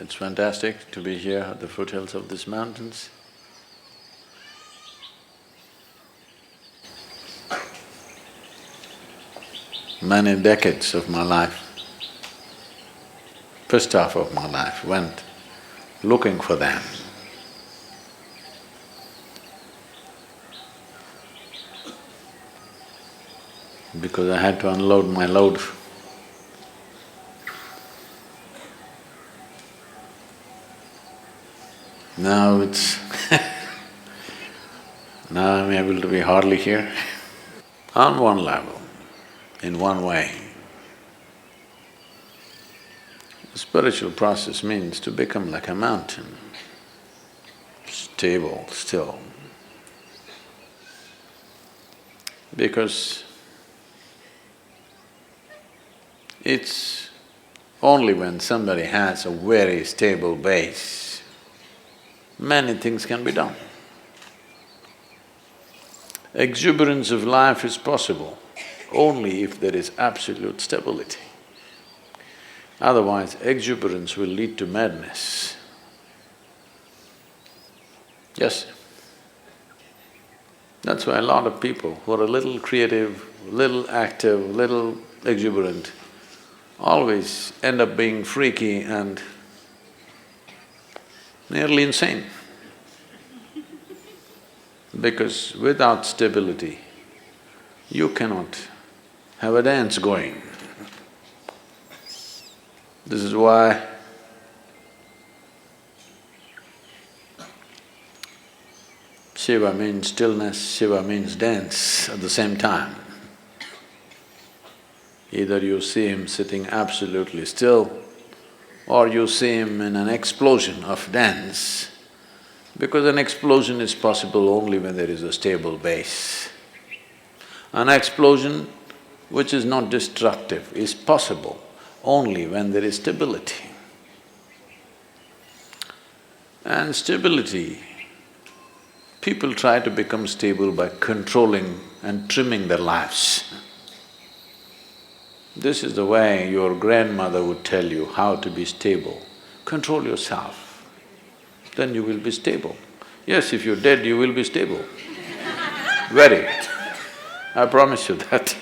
It's fantastic to be here at the foothills of these mountains. Many decades of my life, first half of my life went looking for them. Because I had to unload my load. Now it's now I'm able to be hardly here. On one level, in one way, the spiritual process means to become like a mountain, stable, still. Because it's only when somebody has a very stable base, many things can be done. Exuberance of life is possible only if there is absolute stability. Otherwise, exuberance will lead to madness. Yes. That's why a lot of people who are a little creative, little active, little exuberant, always end up being freaky and nearly insane. Because without stability, you cannot have a dance going. This is why Shiva means stillness, Shiva means dance at the same time. Either you see him sitting absolutely still, or you see him in an explosion of dance, because an explosion is possible only when there is a stable base. An explosion which is not destructive is possible only when there is stability. And stability, people try to become stable by controlling and trimming their lives. This is the way your grandmother would tell you how to be stable. Control yourself, then you will be stable. Yes, if you're dead, you will be stable. Very. I promise you that.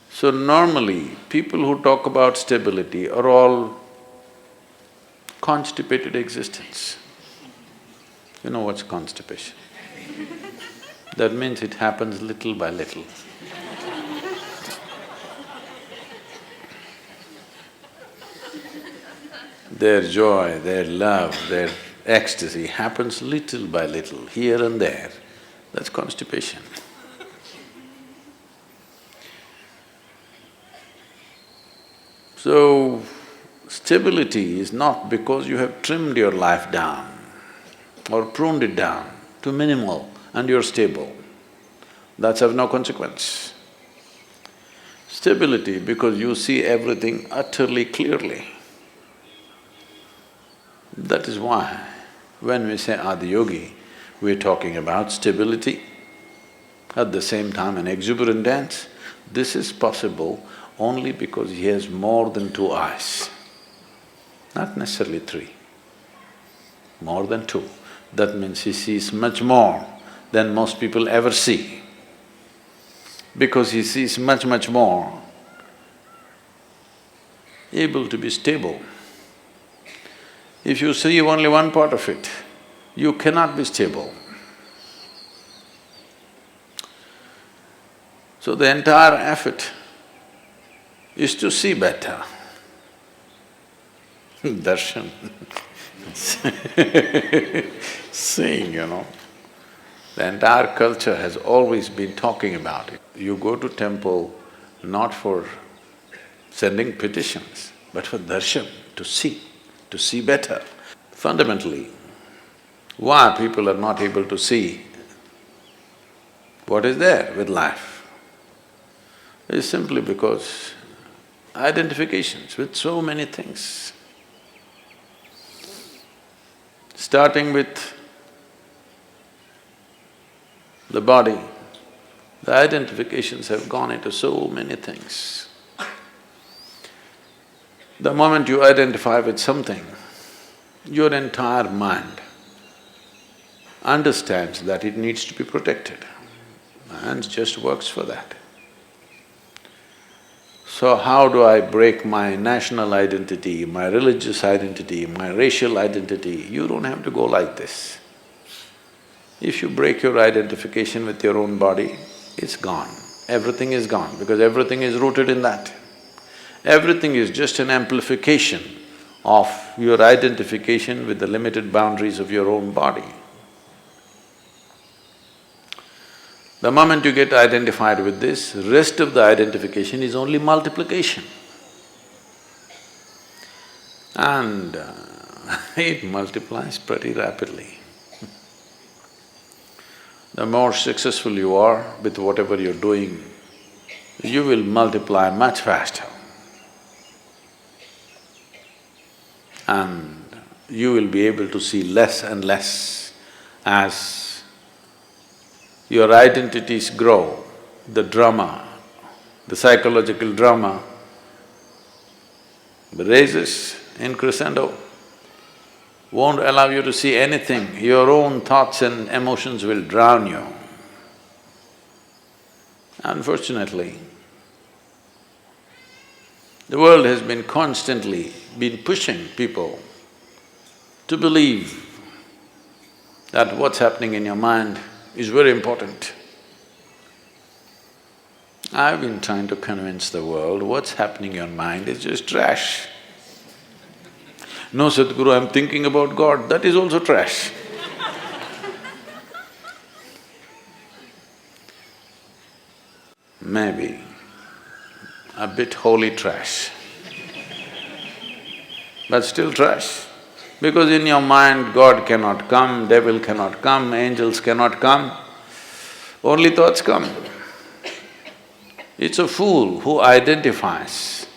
So normally, people who talk about stability are all constipated existence. You know what's constipation? That means it happens little by little. Their joy, their love, their ecstasy happens little by little, here and there. That's constipation. So, stability is not because you have trimmed your life down or pruned it down to minimal and you're stable. That's of no consequence. Stability because you see everything utterly clearly. That is why when we say Adi Yogi, we're talking about stability, at the same time an exuberant dance. This is possible only because he has more than two eyes, not necessarily three, more than two. That means he sees much more than most people ever see. Because he sees much, much more, able to be stable. If you see only one part of it, you cannot be stable. So the entire effort is to see better. Darshan seeing, you know. The entire culture has always been talking about it. You go to temple not for sending petitions, but for darshan, to see better. Fundamentally, why people are not able to see what is there with life is simply because identifications with so many things. Starting with the body, the identifications have gone into so many things. The moment you identify with something, your entire mind understands that it needs to be protected and just works for that. So how do I break my national identity, my religious identity, my racial identity? You don't have to go like this. If you break your identification with your own body, it's gone. Everything is gone because everything is rooted in that. Everything is just an amplification of your identification with the limited boundaries of your own body. The moment you get identified with this, rest of the identification is only multiplication. And it multiplies pretty rapidly. The more successful you are with whatever you're doing, you will multiply much faster. And you will be able to see less and less as your identities grow. The drama, the psychological drama raises in crescendo, won't allow you to see anything. Your own thoughts and emotions will drown you. Unfortunately, the world has been constantly pushing people to believe that what's happening in your mind is very important. I've been trying to convince the world what's happening in your mind is just trash. No, Sadhguru, I'm thinking about God, that is also trash. Maybe a bit holy trash, but still trash. Because in your mind, God cannot come, devil cannot come, angels cannot come, only thoughts come. It's a fool who identifies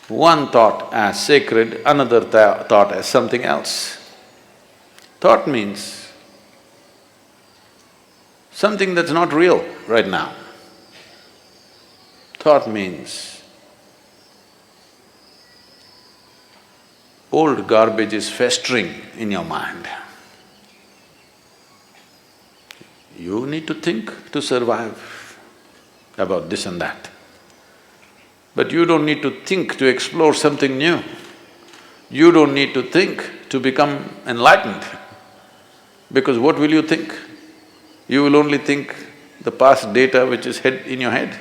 one thought as sacred, another thought as something else. Thought means something that's not real right now. Thought means old garbage is festering in your mind. You need to think to survive about this and that. But you don't need to think to explore something new. You don't need to think to become enlightened. Because what will you think? You will only think the past data which is in your head,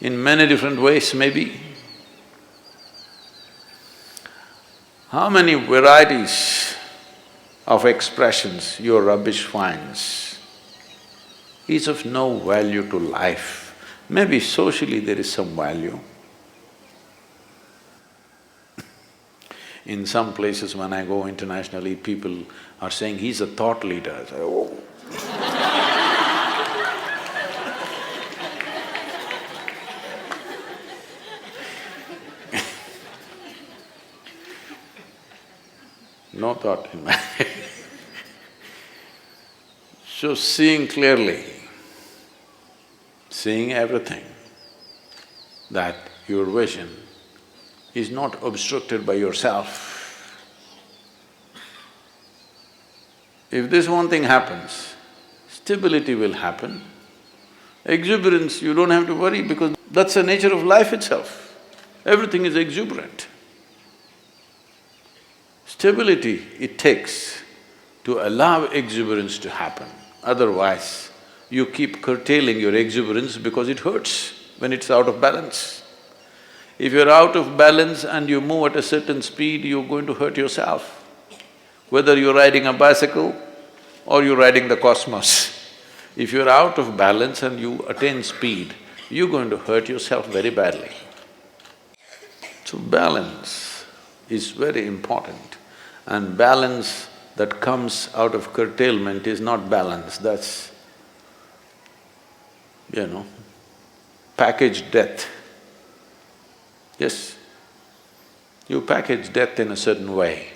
in many different ways maybe. How many varieties of expressions your rubbish finds is of no value to life. Maybe socially there is some value. In some places when I go internationally, people are saying, he's a thought leader. I say, oh. No thought in my head. So seeing clearly, seeing everything, that your vision is not obstructed by yourself. If this one thing happens, stability will happen. Exuberance, you don't have to worry because that's the nature of life itself. Everything is exuberant. Stability it takes to allow exuberance to happen. Otherwise, you keep curtailing your exuberance because it hurts when it's out of balance. If you're out of balance and you move at a certain speed, you're going to hurt yourself. Whether you're riding a bicycle or you're riding the cosmos, if you're out of balance and you attain speed, you're going to hurt yourself very badly. So balance is very important, and balance that comes out of curtailment is not balance, that's, packaged death. Yes, you package death in a certain way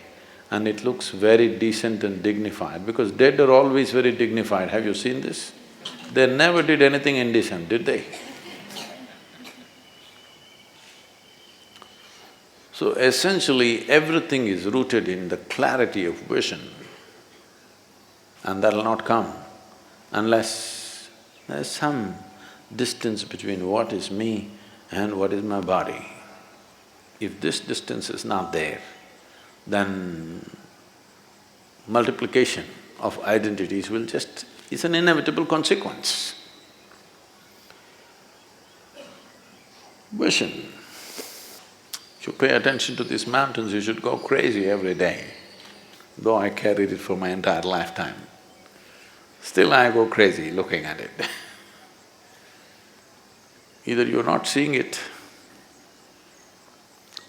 and it looks very decent and dignified because dead are always very dignified. Have you seen this? They never did anything indecent, did they? So essentially, everything is rooted in the clarity of vision, and that'll not come unless there's some distance between what is me and what is my body. If this distance is not there, then multiplication of identities will just… it's an inevitable consequence. Vision. If you pay attention to these mountains, you should go crazy every day. Though I carried it for my entire lifetime, still I go crazy looking at it. Either you're not seeing it,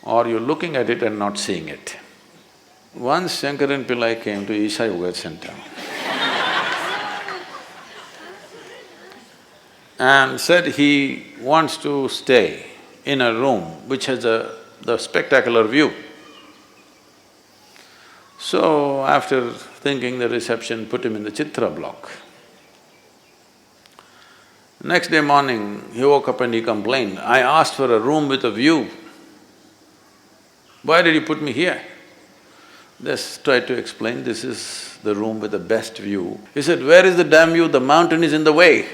or you're looking at it and not seeing it. Once Shankaran Pillai came to Isha Yoga Center and said he wants to stay in a room which has the spectacular view. So after thinking, the reception put him in the Chitra block. Next day morning, he woke up and he complained, "I asked for a room with a view. Why did you put me here?" Just tried to explain, this is the room with the best view. He said, "Where is the damn view? The mountain is in the way."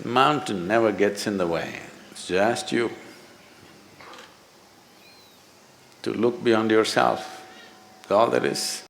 Mountain never gets in the way, it's just you. To look beyond yourself, that's all there is.